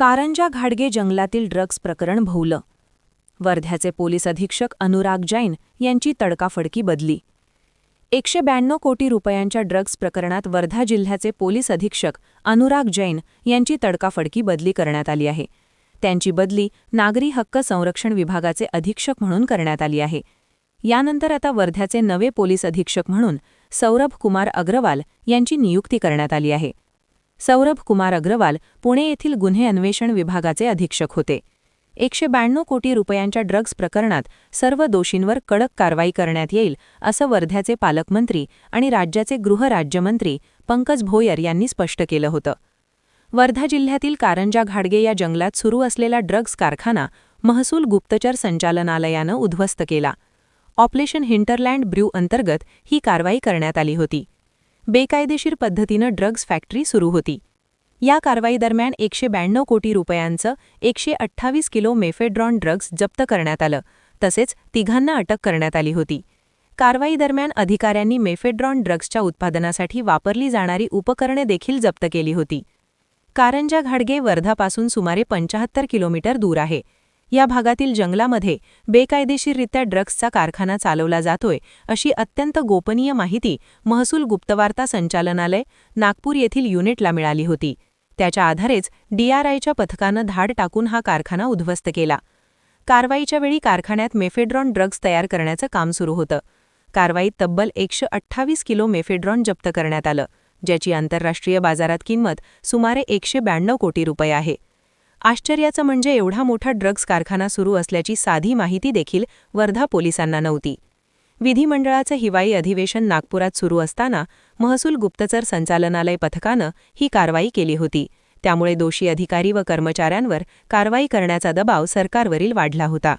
कारंजा घाडगे जंगलातील ड्रग्ज प्रकरण भोवलं. वर्ध्याचे पोलीस अधीक्षक अनुराग जैन यांची तडकाफडकी बदली. 192 कोटी रुपयांच्या ड्रग्ज प्रकरणात वर्धा जिल्ह्याचे पोलीस अधीक्षक अनुराग जैन यांची तडकाफडकी बदली करण्यात आली आहे. त्यांची बदली नागरी हक्क संरक्षण विभागाचे अधीक्षक म्हणून करण्यात आली आहे. यानंतर आता वर्ध्याचे नवे पोलीस अधीक्षक म्हणून सौरभ कुमार अग्रवाल यांची नियुक्ती करण्यात आली आहे. सौरभ कुमार अग्रवाल पुणे येथील गुन्हे अन्वेषण विभागाचे अधीक्षक होते. 192 कोटी रुपयांच्या ड्रग्ज प्रकरणात सर्व दोषींवर कडक कारवाई करण्यात येईल असं वर्ध्याचे पालकमंत्री आणि राज्याचे गृहराज्यमंत्री पंकज भोयर यांनी स्पष्ट केलं होतं. वर्धा जिल्ह्यातील कारंजा घाडगे या जंगलात सुरू असलेला ड्रग्ज कारखाना महसूल गुप्तचर संचालनालयानं उद्ध्वस्त केला. ऑपरेशन हिंटरलँड ब्र्यू अंतर्गत ही कारवाई करण्यात आली होती. बेकायदेशीर पद्धतीनं ड्रग्ज फॅक्टरी सुरू होती. या कारवाईदरम्यान 192 कोटी रुपयांचं 128 किलो मेफेड्रॉन ड्रग्ज जप्त करण्यात आलं. तसेच तिघांना अटक करण्यात आली होती. कारवाईदरम्यान अधिकाऱ्यांनी मेफेड्रॉन ड्रग्जच्या उत्पादनासाठी वापरली जाणारी उपकरणे देखील जप्त केली होती. कारंजा घाडगे वर्धापासून सुमारे 75 किलोमीटर दूर आहे. या भागातील जंगलामध्ये बेकायदेशीररित्या ड्रग्जचा कारखाना चालवला जातोय अशी अत्यंत गोपनीय माहिती महसूल गुप्तवार्ता संचालनालय नागपूर येथील युनिटला मिळाली होती. त्याच्या आधारेच DRIच्या पथकानं धाड टाकून हा कारखाना उद्ध्वस्त केला. कारवाईच्या वेळी कारखान्यात मेफेड्रॉन ड्रग्ज तयार करण्याचं काम सुरू होतं. कारवाईत तब्बल 128 किलो मेफेड्रॉन जप्त करण्यात आलं, ज्याची आंतरराष्ट्रीय बाजारात किंमत सुमारे 192 कोटी रुपये आहे. आश्चर्याचं म्हणजे एवढा मोठा ड्रग्ज कारखाना सुरू असल्याची साधी माहिती देखील वर्धा पोलिसांना नव्हती. विधिमंडळाचं हिवाळी अधिवेशन नागपुरात सुरू असताना महसूल गुप्तचर संचालनालय पथकानं ही कारवाई केली होती. त्यामुळे दोषी अधिकारी व कर्मचाऱ्यांवर कारवाई करण्याचा दबाव सरकारवरील वाढला होता.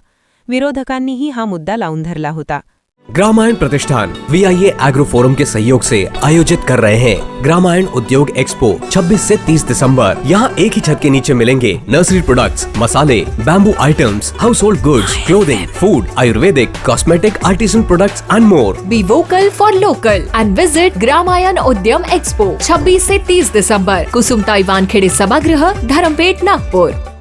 विरोधकांनीही हा मुद्दा लावून धरला होता. ग्रामायण प्रतिष्ठान VIA एग्रो फोरम के सहयोग से आयोजित कर रहे हैं ग्रामायण उद्योग एक्सपो 26 से 30 दिसंबर। यहाँ एक ही छत के नीचे मिलेंगे नर्सरी प्रोडक्ट्स, मसाले, bamboo items, house hold goods, clothing, food, Ayurvedic, cosmetic, artisan products and more. Be vocal for local end visit Gramayan उद्यम एक्सपो 26 से 30 दिसंबर, कुसुमताई वानखेड़े सभागृह, धरमपेट, नागपुर।